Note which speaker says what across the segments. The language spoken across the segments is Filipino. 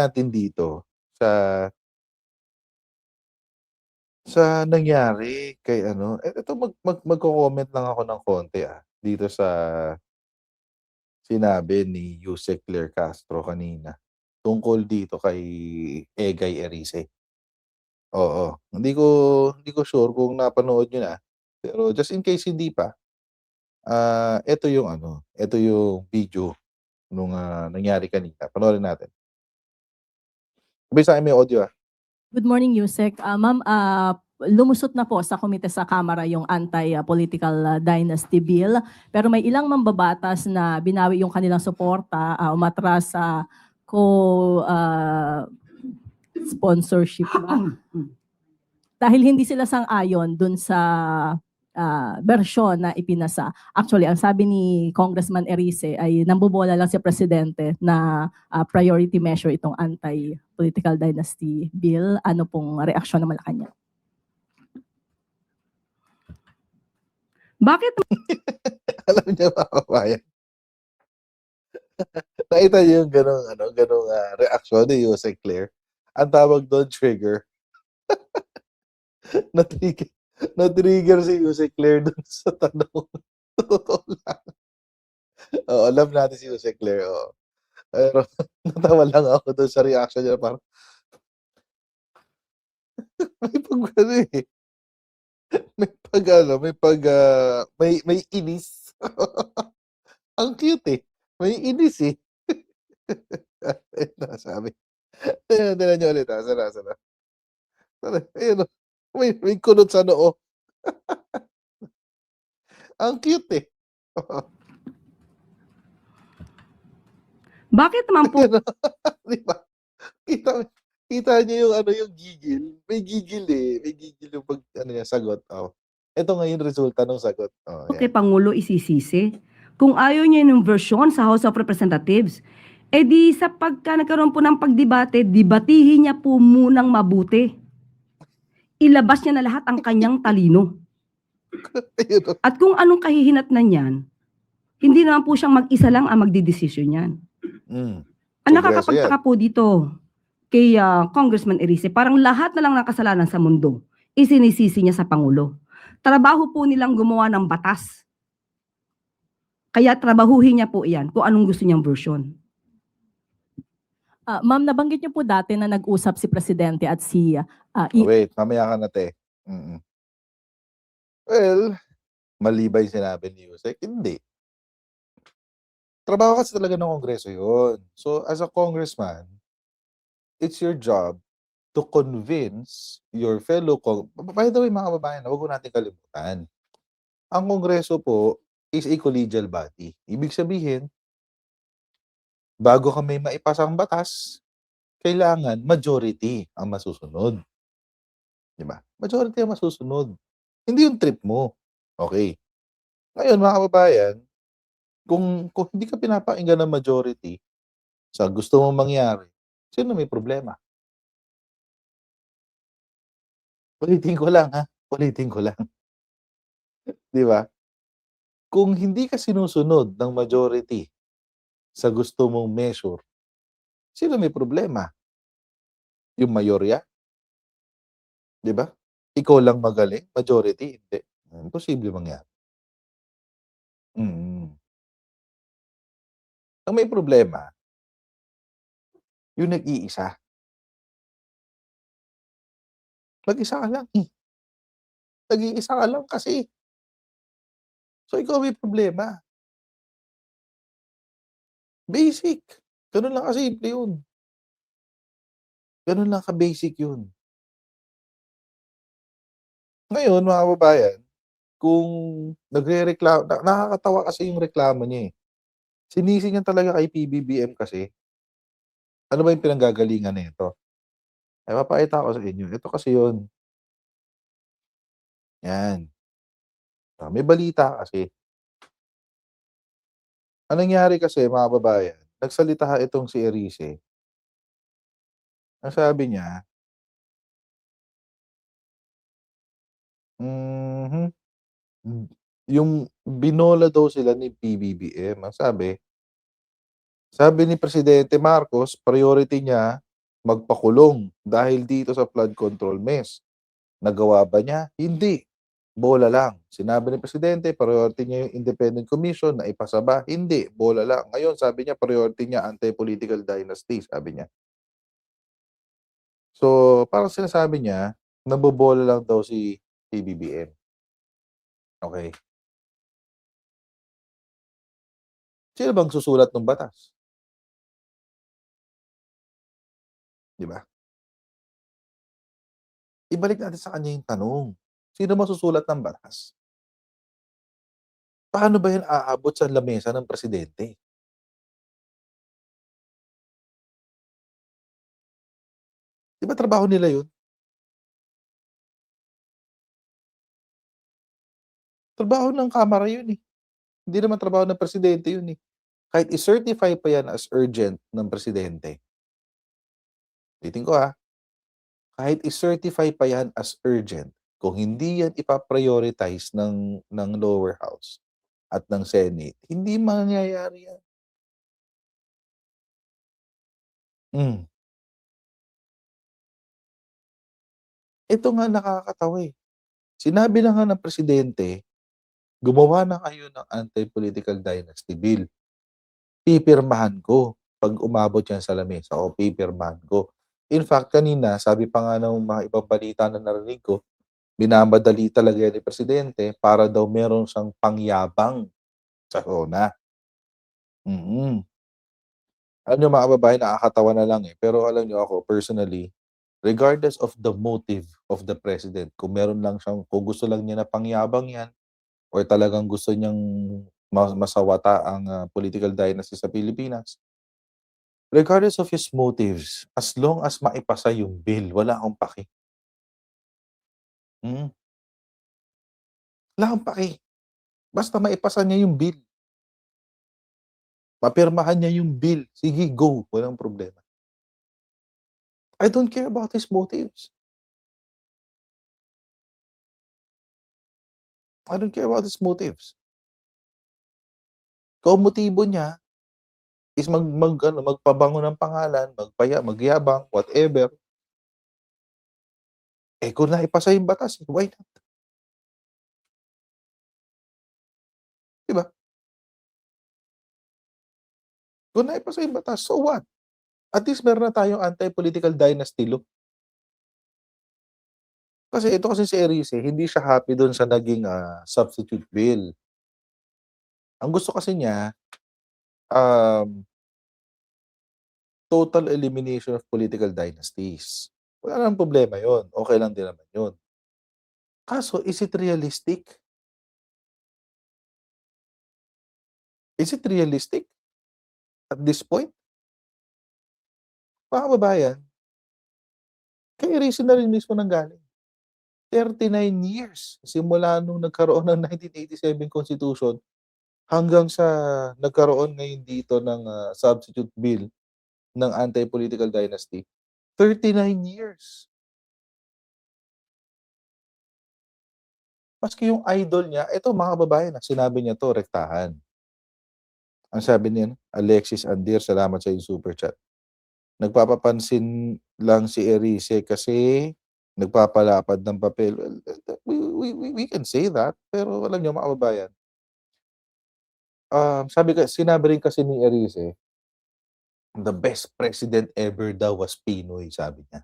Speaker 1: natin dito sa nangyari kay ano, eto magko-comment lang ako ng konti, dito sa sinabi ni Yusek Claire Castro kanina, tungkol dito kay Egay Erice. Oo, hindi ko sure kung napanood niyo na, pero just in case hindi pa, eto yung ano, eto yung video nung, nangyari kanina, panoorin natin. Sabay sa'kin may audio,
Speaker 2: Good morning, Yusek. Ma'am, lumusot na po sa komite sa Kamara yung anti-political dynasty bill. Pero may ilang mambabatas na binawi yung kanilang suporta, umatras sa co-sponsorship ba? Dahil hindi sila sang-ayon dun sa bersyon na ipinasa. Actually, ang sabi ni Congressman Erice ay nambobola lang si Presidente na priority measure itong anti-political dynasty bill. Ano pong reaksyon ng Malacanang?
Speaker 3: Bakit
Speaker 1: Alam niyo mga kababayan, nakita niyo yung gano'ng ano, gano'ng, reaksyon ni Yusek Claire? Ang tawag do'n trigger. Na-trigger na-trigger si Yusek Claire do'n sa tanong. Sa totoo lang. Oo, love natin si Yusek Claire, oo. Pero natawa lang ako do'n sa reaction niya parang may pag-ano, may inis. Ang cute, may inis, Ayun na sabi. Tingnan niyo ulit, sana. Ayun, may kulot sa noo. Ang cute,
Speaker 3: bakit naman po
Speaker 1: Ayun, 'di ba? Kita kita niyo yung ano, yung gigil. May gigil, may gigil yung ano niya, sagot, Eto nga yung resulta ng sagot,
Speaker 3: kay
Speaker 1: yan.
Speaker 3: Pangulo isisisi? Kung ayaw niya ng version sa House of Representatives, di sa pagka nagkaroon po ng pagdebate, debatihin niya po munang mabuti. Ilabas niya na lahat ang kanyang talino.
Speaker 1: Ayun,
Speaker 3: At kung anong kahihinatnan niyan, hindi naman po siyang mag-isa lang ang magdidesisyon niyan. Ang
Speaker 1: Kongreso yan.
Speaker 3: nakakapagtaka po dito kay Congressman Erice, parang lahat na lang ng kasalanan sa mundo, isinisisi niya sa Pangulo. Trabaho po nilang gumawa ng batas. Kaya trabahuhin niya po iyan kung anong gusto niyang version.
Speaker 2: Ma'am, nabanggit niyo po dati na nag-usap si Presidente at si
Speaker 1: Wait, mamaya ka na, Well, mali ba yung sinabi ni Yusek? Hindi. Trabaho kasi talaga ng Kongreso yun. So, as a congressman, it's your job to convince your fellow by the way, mga kababayan, huwag ko natin kalimutan. Ang Kongreso po is a collegial body. Ibig sabihin, bago kami maipasang batas, kailangan majority ang masusunod. Di ba? Majority ang masusunod. Hindi yung trip mo. Okay. Ngayon, mga kababayan, kung hindi ka pinapakinggan ng majority sa gusto mong mangyari, sino may problema? Ulitin ko lang, ulitin ko lang. Di ba? Kung hindi ka sinusunod ng majority sa gusto mong measure, sino may problema? Yung mayorya? Di ba? Ikaw lang magaling, majority hindi. Imposible mangyari. Ang may problema, yung nag-iisa. Mag-isa ka lang, Nag-iisa ka lang kasi. So, ikaw may problema. Basic. Ganun lang kasimple yun. Ganun lang ka-basic yun. Ngayon, mga kababayan, kung nagrereklamo, nakakatawa kasi yung reklamo niya, Sinisi niya talaga kay PBBM kasi. Ano ba yung pinanggagalingan nito? Ay, papakita ko sa inyo. Ito kasi yun. Yan. May balita kasi. Anong nangyari kasi, mga kababayan, nagsalita itong si Erice. Ang sabi niya, yung binola daw sila ni PBBM. Ang sabi ni Presidente Marcos, priority niya magpakulong dahil dito sa flood control mess. Nagawa ba niya? Hindi. Bola lang. Sinabi ni presidente, priority niya yung independent commission na ipasa ba? Hindi. Bola lang. Ngayon, sabi niya, priority niya anti-political dynasty, sabi niya. So, parang sinasabi niya, nabobola lang daw si PBBM. Okay. Sino bang susulat ng batas? Di ba? Ibalik natin sa kanya yung tanong. Sino masusulat ng batas? Paano ba yan aabot sa lamesa ng presidente? Di ba trabaho nila yun? Trabaho ng Kamara yun eh. Hindi naman trabaho ng presidente yun eh. Kahit i-certify pa yan as urgent ng presidente. Ulitin ko kahit i-certify pa yan as urgent, kung hindi yan ipaprioritize ng lower house at ng Senate, hindi mangyayari yan. Ito nga nakakatawa eh. Sinabi na nga ng presidente, gumawa na kayo ng anti-political dynasty bill. Pipirmahan ko pag umabot yan sa lamesa o pipirmahan ko. In fact, kanina, sabi pa nga ng mga ibang balita na narinig ko, minamadali talaga yan ni presidente para daw meron siyang pangyabang sa SONA. Alam niyo mga kababayan, nakakatawa na lang eh. Pero alam niyo ako, personally, regardless of the motive of the president, kung meron lang siyang, kung gusto lang niya na pangyabang yan, or talagang gusto niyang masawata ang political dynasty sa Pilipinas, regardless of his motives, as long as maipasa yung bill, wala akong paki. Wala akong paki. Basta maipasa niya yung bill. Mapirmahan niya yung bill. Sige, go. Walang problema. I don't care about his motives. I don't care about his motives. Kung motibo niya is magpabango ng pangalan, magyabang, whatever. Eh kung naipasa yung batas, why not? Diba? Kung naipasa yung batas, so what? At least meron na tayong anti-political dynasty law. Kasi ito kasi si Erice, hindi siya happy doon sa naging substitute bill. Ang gusto kasi niya, total elimination of political dynasties. Wala namang problema yon. Okay lang din naman yun. Kaso, is it realistic? Is it realistic at this point? Mga kababayan, kay Erice na rin mismo nanggaling. 39 years simula nung nagkaroon ng 1987 Constitution hanggang sa nagkaroon ngayon dito ng substitute bill ng anti-political dynasty. 39 years. Maski yung idol niya, ito mga kababayan, sinabi niya to, rektahan. Ang sabi niya, Alexis Andir, salamat sa yung super chat. Nagpapapansin lang si Erice kasi nagpapalapad ng papel. Well, we can say that, pero alam niyo mga kababayan, sinabi rin kasi ni Erice, the best president ever daw was Pinoy, sabi niya.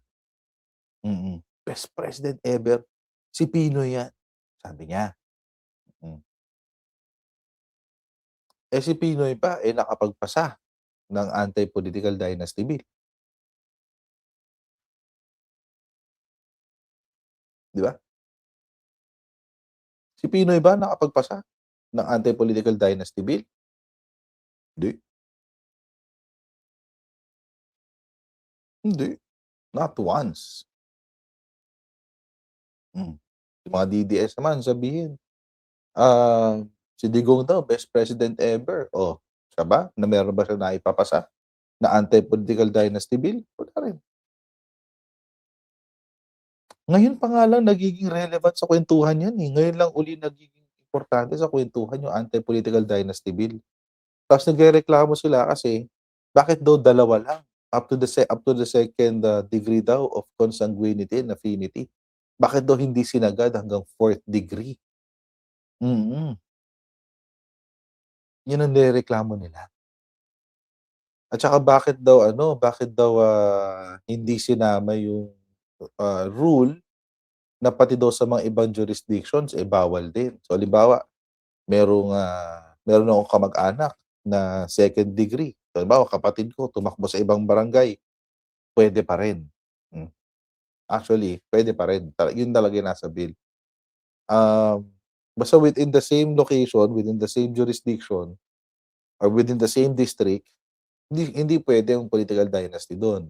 Speaker 1: Best president ever, si Pinoy yan, sabi niya. Eh si Pinoy pa, nakapagpasa ng anti-political dynasty bill. Di ba? Si Pinoy ba nakapagpasa ng anti-political dynasty bill? Hindi. Hindi. Not once. Yung mga DDS naman sabihin, si Digong daw, best president ever. O, siya ba? Na meron ba siya naipapasa na anti-political dynasty bill? Wala rin. Ngayon pa nga lang nagiging relevant sa kwentuhan yan eh. Ngayon lang uli nagiging importante sa kwentuhan yung anti-political dynasty bill. Tapos nagrereklamo sila kasi bakit daw dalawa lang Up to the second degree daw of consanguinity and affinity. Bakit daw hindi sinagad hanggang 4th degree? Mm. Yun ang nirereklamo nila. At saka bakit daw hindi sinama yung rule na pati daw sa mga ibang jurisdictions, bawal din. So halimbawa, meron akong kamag-anak na 2nd degree. So halimbawa, kapatid ko tumakbo sa ibang barangay, pwede pa rin. Hmm. Actually, pwede pa rin. Yun talaga yung nasa bill. Basta within the same location, within the same jurisdiction, or within the same district, hindi pwede yung political dynasty doon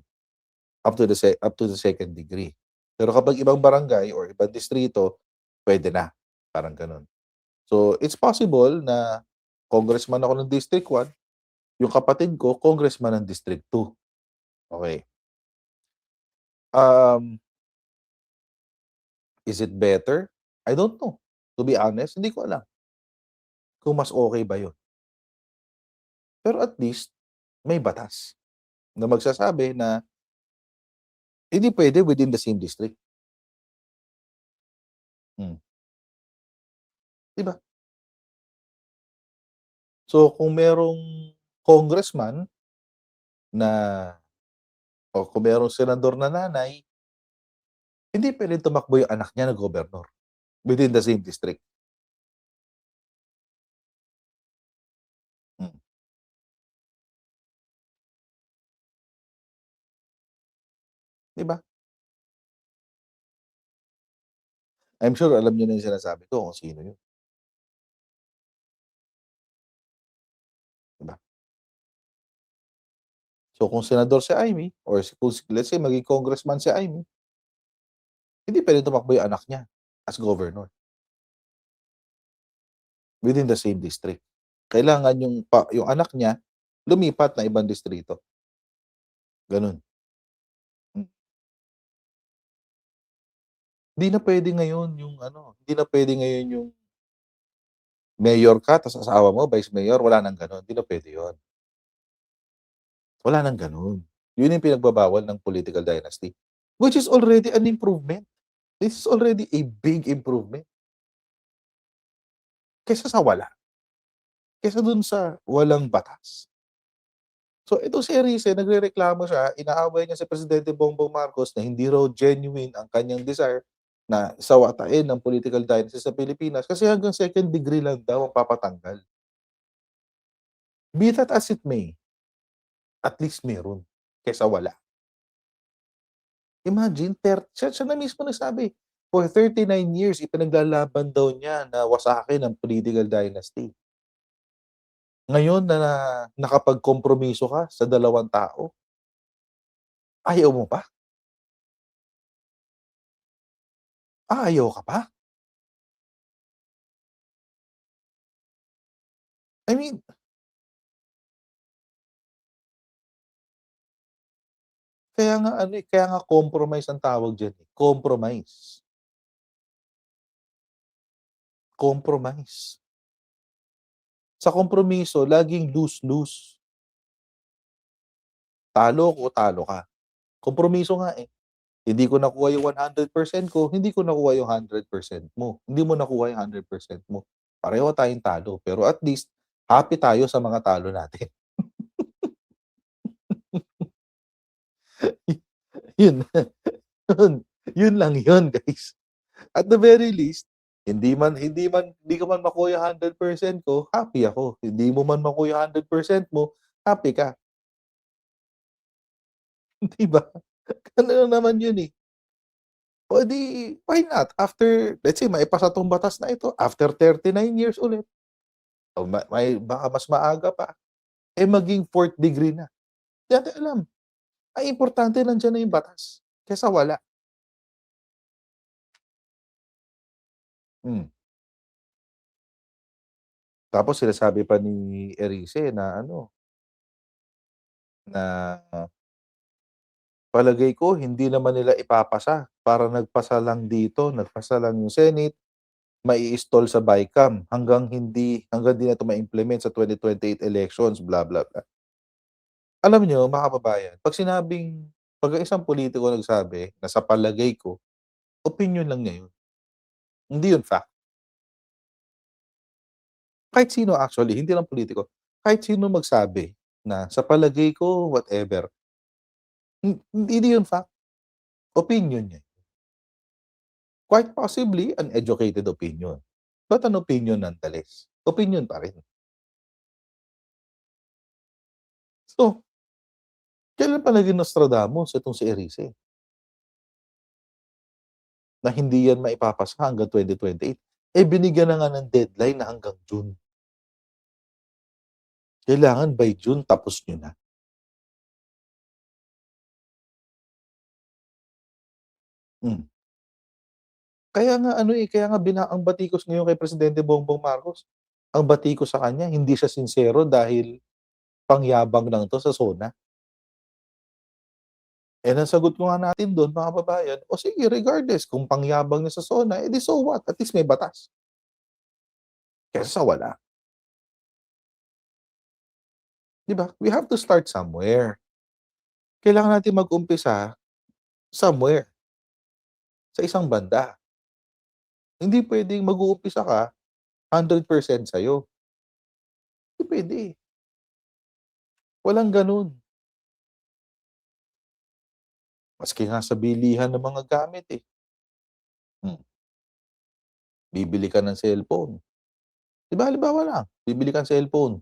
Speaker 1: up to the 2nd degree. Pero kapag ibang barangay or ibang distrito, pwede na, parang gano'n. So, it's possible na congressman ako ng District 1, yung kapatid ko congressman ng District 2. Okay. Is it better? I don't know. To be honest, hindi ko alam kung mas okay ba yun. Pero at least, may batas na magsasabi na hindi pwede within the same district. 'Di ba? So, kung merong congressman na o kung merong senador na nanay, hindi puwedeng tumakbo yung anak niya na gobernador within the same district. 'Di ba? I'm sure alam niyo na yung sinasabi ko kung sino yun, 'di ba? So, kung senador si Imee or kung let's say maging congressman si Imee, hindi puwedeng tumakbo yung anak niya as governor within the same district. Kailangan yung anak niya lumipat na ibang distrito, gano'n. Hmm. Hindi na puwede ngayon hindi na puwede ngayon yung mayor ka ta's asawa mo vice mayor, wala ng gano'n, hindi na puwede yun. Wala ng gano'n. Yun yung pinagbabawal ng political dynasty, which is already an improvement. This is already a big improvement kaysa sa wala, kaysa dun sa walang batas. So ito si Erice nagrereklamo siya, inaaway niya si Presidente Bongbong Marcos na hindi raw genuine ang kanyang desire na sawatain ang political dynasty sa Pilipinas kasi hanggang 2nd degree lang daw ang papatanggal. Be that as it may, at least meron kaysa wala. Imagine siya na mismo nagsabi, for 39 years ipinaglalaban daw niya na wasakin ang political dynasty. Ngayon na nakapagkompromiso ka sa dalawang tao, ayaw mo pa? Aayaw ka pa? I mean, kaya nga compromise ang tawag diyan, compromise. Compromise. Sa kompromiso laging lose-lose. Talo ako o talo ka. Kompromiso nga, eh. Hindi ko nakuha yung 100% ko, hindi ko nakuha yung 100% mo. Hindi mo nakuha yung 100% mo. Pareho tayong talo, pero at least happy tayo sa mga talo natin. Yun, yun, yun lang yun, guys. At the very least, hindi ko man makuha yung 100% ko, happy ako. Hindi mo man makuha yung 100% mo, happy ka. 'Di ba? Gano'n naman yun, eh. O di, why not? After, let's say maipasa 'tong batas na ito, after 39 years ulit, o baka mas maaga pa, maging 4th degree na. Di natin alam. Ang importante nandiyan na yung batas, kaysa wala. Hmm. Tapos sinasabi pa ni Erice na na palagay ko hindi naman nila ipapasa, para nagpasa lang yung Senate, mai-stall sa BICAM hanggang di na 'to ma-implement sa 2028 elections, blah, blah, blah. Alam niyo mga kababayan, 'pag ang isang politiko nagsabi na sa palagay ko, opinyon lang niya yun, hindi yun fact. Kahit sino actually, hindi lang politiko, kahit sino magsabi na sa palagay ko whatever, hindi yun fact, opinyon niya. Quite possibly an educated opinion, but an opinion nonetheless. Opinyon pa rin. So, kailan pa naging Nostradamus itong si Erice? Na hindi yan maipapasa hanggang 2028. Eh, binigyan na nga ng deadline na hanggang June. Kailangan by June tapos niyo na. Hmm. Kaya nga ang batikos ngayon kay Presidente Bongbong Marcos, ang batikos sa kanya hindi siya sincero dahil pangyabang lang 'to sa SONA. Eh, ang sagot ko nga natin do'n mga kababayan, o sige regardless kung pangyabang niya sa SONA, eh, di so what, at least may batas, kaysa sa wala, 'di ba? We have to start somewhere. Kailangan natin mag-umpisa somewhere, sa isang banda. Hindi puwedeng mag-uumpisa ka 100% sa'yo, hindi puwede, walang gano'n. Maski nga sa bilihan ng mga gamit, eh, hmm, bibili ka ng cellphone, 'di ba halimbawa lang, bibili kang cellphone,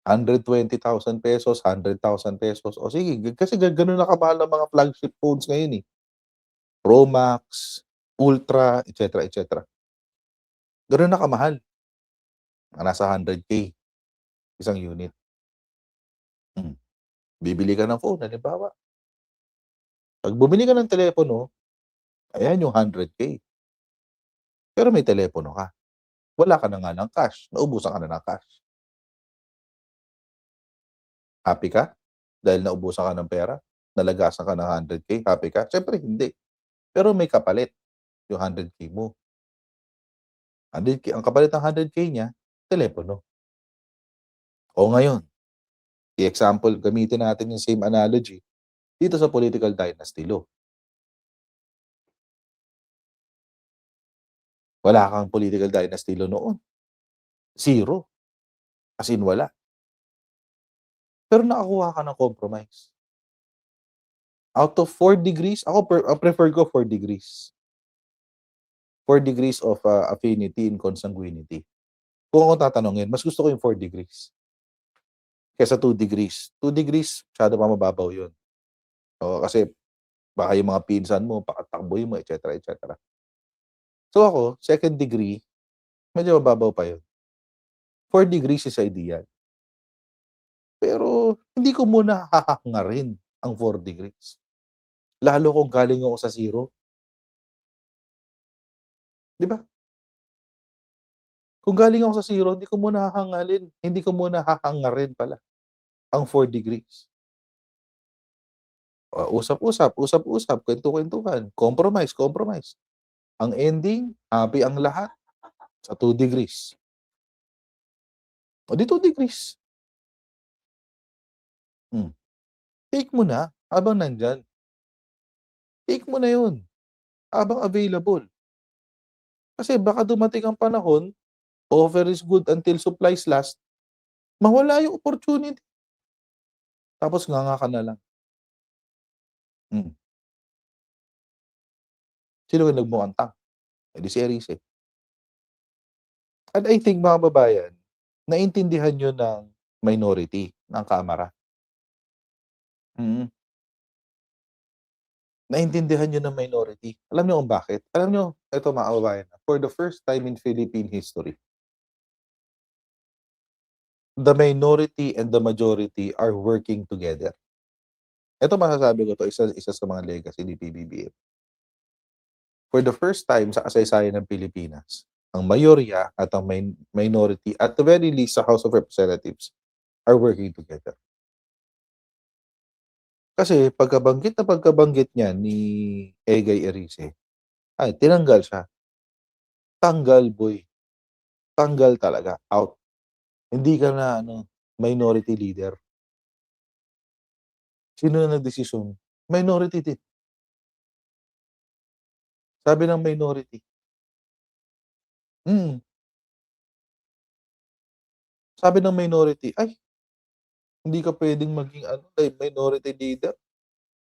Speaker 1: ₱120,000, ₱100,000 o sige kasi gano'n na kamahal ang mga flagship phones ngayon, eh, Pro Max, Ultra, et cetera. Gano'n na kamahal, mga nasa 100K isang unit. Hmm, bibili ka ng phone halimbawa, 'pag bumili ka ng telepono, ayan yung 100K, pero may telepono ka, wala ka na nga ng cash, naubusan ka na ng cash. Happy ka? Dahil naubusan ka ng pera, nalagasan ka ng 100K, happy ka? Siyempre hindi, pero may kapalit, yung 100K mo. 100K ang kapalit ng 100K niya, telepono. O ngayon, i-example gamitin natin yung same analogy dito sa political dynasty law. Wala kang political dynasty law noon, zero, as in wala. Pero nakakuha ka ng compromise. Out of 4 degrees, ako prefer ko 4 degrees. 4 degrees of, affinity and consanguinity. Kung ako tatanungin, mas gusto ko yung 4 degrees kaysa 2 degrees. 2 degrees, masyado pa mababaw yun. Oo, kasi baka yung mga pinsan mo pakatakbuhin mo, et cetera, et cetera. So ako, 2nd degree, medyo mababaw pa yun. 4 degrees is ideal. Pero hindi ko muna hahangarin ang 4 degrees. Lalo kung galing ako sa 0, 'di ba? Kung galing ako sa 0, hindi ko muna hahangarin pala ang 4 degrees. Usap-usap, usap-usap, kuwentu-kwentuhan, compromise, compromise. Ang ending, happy ang lahat sa 2 degrees. O di 2 degrees. Hmm, take mo na habang nandiyan. Take mo na 'yun, habang available. Kasi baka dumating ang panahon, offer is good until supplies last, mawala yung opportunity, tapos nganga ka na lang. Hmm, sino yung nagmukhang eh, di si Erice. And I think mga kababayan, naintindihan 'yun ng minority ng kamara. Mm. Naintindihan 'yun ng minority. Alam niyo kung bakit? Alam niyo, eto mga kababayan, for the first time in Philippine history, the minority and the majority are working together. Eto masasabi ko 'to, isa sa mga legacy ni PBBM. For the first time sa kasaysayan ng Pilipinas, ang mayorya at ang minority, at the very least sa House of Representatives, are working together. Kasi pagkabanggit niyan ni Egay Erice, ay tinanggal siya. Tanggal boy, tanggal talaga, out. Hindi ka na ano, minority leader. Sino na nagdesisyon? Minority din. Sabi ng minority. Mm. Sabi ng minority, "Ay, hindi ka puwedeng maging ano, minority leader.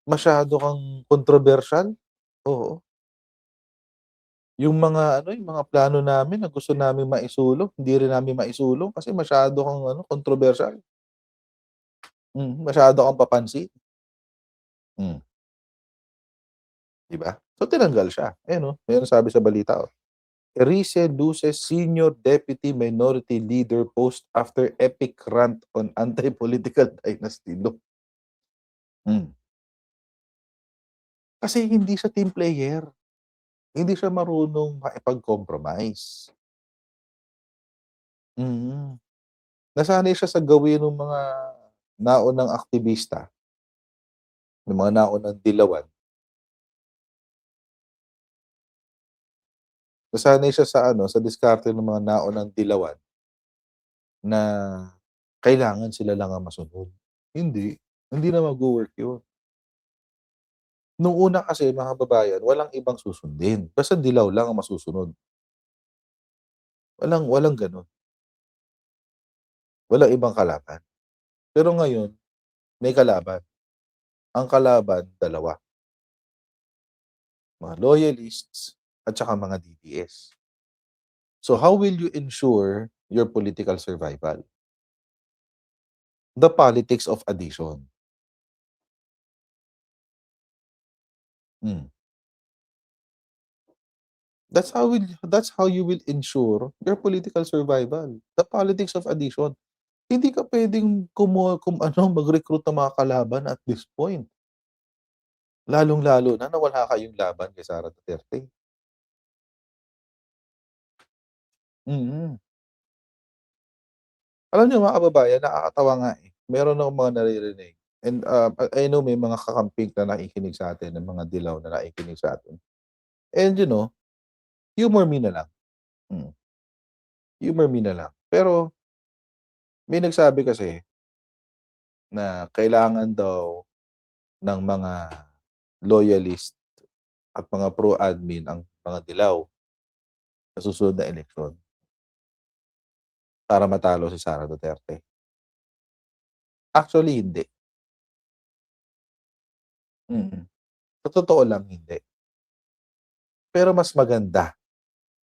Speaker 1: Masyado kang kontrobersyal." Oo. Yung mga ano, yung mga plano namin na gusto naming maisulong, hindi rin namin maisulong kasi masyado kang ano, kontrobersyal. Masyado kang papansin. Hmm, 'di ba? So, tinanggal siya. Ayan, oh, may nagsabi sa balita, oh. Erice loses senior deputy minority leader post after epic rant on anti-political dynasty law. Hmm. Kasi hindi siya team player. Hindi siya marunong makipag-compromise. Mm. Nasanay siya sa gawin nung mga naunang aktivista, yung mga naunang dilawan. Nasanay siya sa ano, sa diskarte ng mga naunang dilawan na kailangan sila lang ang masunod. Hindi, hindi na magwo-work yun. Nung una kasi mga kababayan, walang ibang susundin, basta dilaw lang ang masusunod. Walang walang gano'n, walang ibang kalaban. Pero ngayon, may kalaban. Ang kalaban, dalawa, mga loyalists at saka mga DDS. So how will you ensure your political survival? The politics of addition. Hmm. That's how you will ensure your political survival. The politics of addition. Hindi ka puwedeng ano, mag-recruit ng mga kalaban at this point. Lalong-lalo na wala kayong laban kay Sara Duterte. Mm. Alam niyo mga kababayan, nakakatawa nga, eh. Meron akong mga naririnig and, I know may mga kakamping na nakikinig sa'tin, ng mga dilaw na nakikinig sa'tin. And humor me na lang. Mm, humor me na lang. Pero may nagsabi kasi na kailangan daw ng mga loyalist at mga pro-admin ang mga dilaw sa susunod na eleksyon para matalo si Sara Duterte. Actually, hindi. Mm. Sa totoo lang, hindi. Pero mas maganda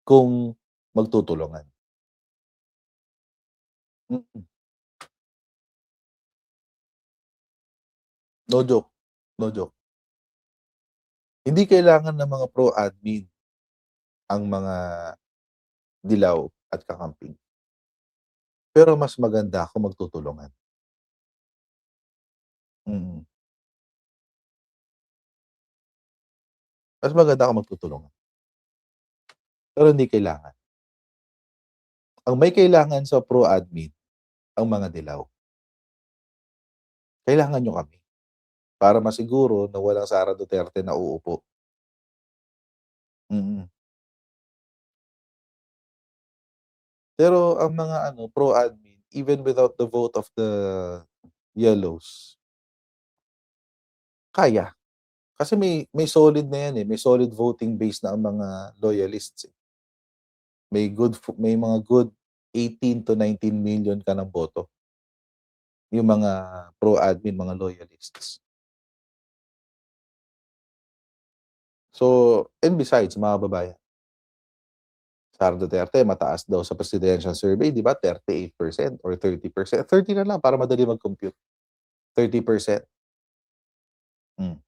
Speaker 1: kung magtutulungan. Mm. No joke, no joke. Hindi kailangan ng mga pro-admin ang mga dilaw at kakamping. Pero mas maganda kung magtutulungan. Mm. Mas maganda kung magtutulungan, pero hindi kailangan. Ang may kailangan sa pro-admin, ang mga dilaw. Kailangan niyo kami para masiguro na walang Sara Duterte na uupo. Mm. Pero ang mga ano, pro-admin, even without the vote of the yellows, kaya. Kasi may solid na 'yan, eh, may solid voting base na ang mga loyalists, eh. May mga good 18 to 19 million ka ng boto, yung mga pro-admin, mga loyalists. So, and besides mga kababayan, Sara Duterte mataas daw sa presidential survey, 'di ba, 38% or 30%. 30 na lang para madali mag-compute, 30%. Hmm,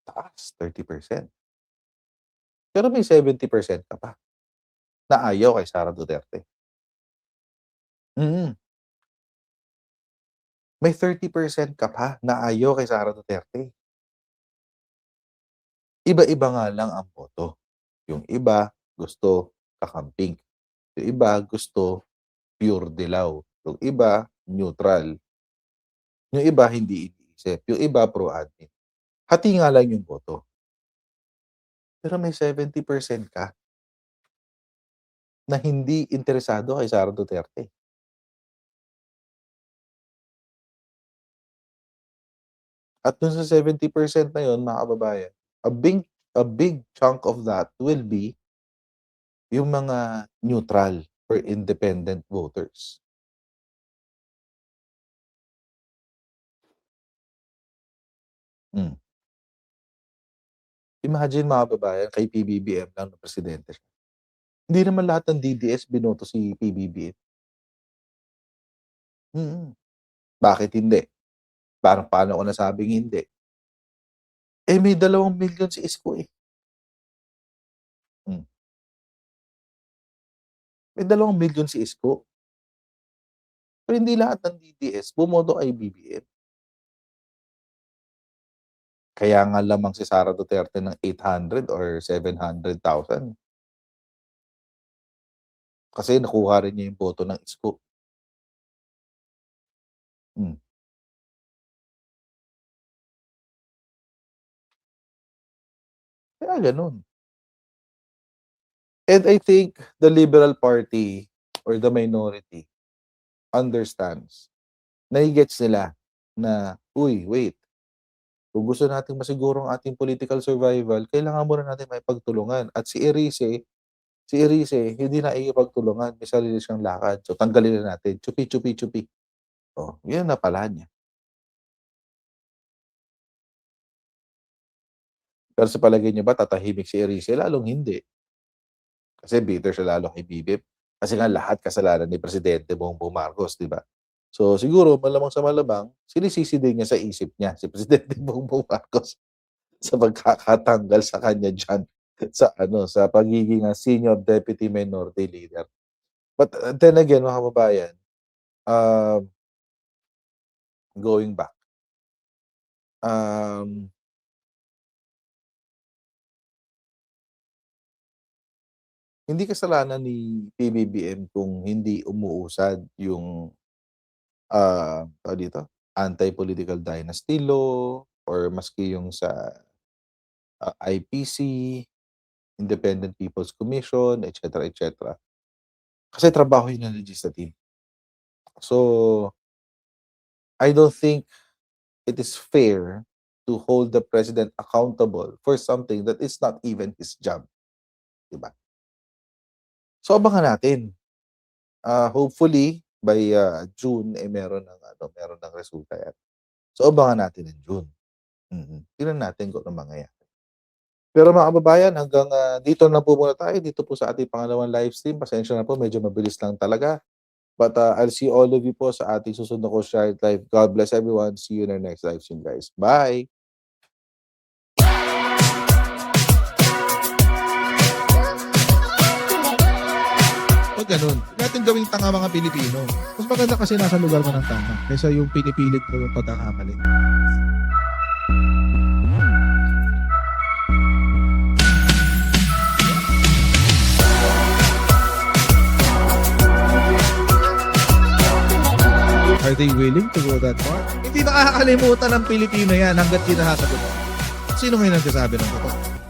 Speaker 1: taas, 30%. Pero may 70% ka pa na ayaw kay Sara Duterte. Mm, may 30% ka pa na ayaw kay Sara Duterte. Iba-iba nga lang ang boto. Yung iba gusto kakamping, yung iba gusto pure dilaw, yung iba neutral, yung iba hindi iniisip, yung iba pro-admin. Hati nga lang yung boto. Pero may 70% ka na hindi interesado kay Sara Duterte. At dun sa 70% na yun, mga kababayan, a big chunk of that will be yung mga neutral or independent voters. Hmm. Imagine, mga kababayan, kay PBBM lang na presidente siya. Hindi naman lahat ng DDS binoto si PBBM. Bakit hindi? Paano ko nasabing hindi? May 2 milyon si Isko, eh. May 2 milyon si Isko. Pero hindi lahat ng DDS bumoto kay BBM. Kaya nga lamang si Sara Duterte ng 800 or 700,000. Kasi nakuha rin niya yung boto ng Isko. Kaya gano'n. And I think the Liberal Party or the minority understands, nai-gets nila na, uy, wait, kung gusto nating masiguro ang ating political survival, kailangan muna natin maipagtulungan. At si Erice, hindi nakikipagtulungan, may sarili siyang lakad. So tanggalin na natin, chupi, chupi, chupi. Oh, yun ang napala niya. Pero sa palagay niyo ba tatahimik si Erice? Lalong hindi. Kasi bitter siya lalo kay BBM. Kasi nga lahat kasalanan ni Presidente Bongbong Marcos, di ba? So siguro malamang sa malamang, sinisisi din niya sa isip niya si Presidente Bongbong Marcos sa pagkakatanggal sa kanya diyan sa pagiging senior deputy minority leader. But then again, mga kababayan, going back, hindi kasalanan ni PBBM kung hindi umuusad yung tawag dito, anti-political dynasty law or maski yung sa IPC, Independent People's Commission, etc., etc. Kasi trabaho yun ng legislative. So, I don't think it is fair to hold the president accountable for something that is not even his job. Diba? So, abangan natin. Hopefully, by June, meron ng resulta yan. So, abangan natin in June. Tingnan natin kung ano mangyayari. Pero mga kababayan, hanggang dito na po muna tayo. Dito po sa ating pangalawang live stream. Pasensya na po, medyo mabilis lang talaga. But I'll see all of you po sa ating susunod na Share It Live. God bless everyone. See you in our next live stream, guys. Bye!
Speaker 4: Pag ganun, natin gawing tanga mga Pilipino. Mas maganda kasi nasa lugar mo ng tama kaysa yung pinipilit mo yung pagkakamali. Are they willing to go that far? Hindi nakakalimutan ng Pilipino yan hanggat di nakasagot. Sino ngayon nagsasabi ng totoo?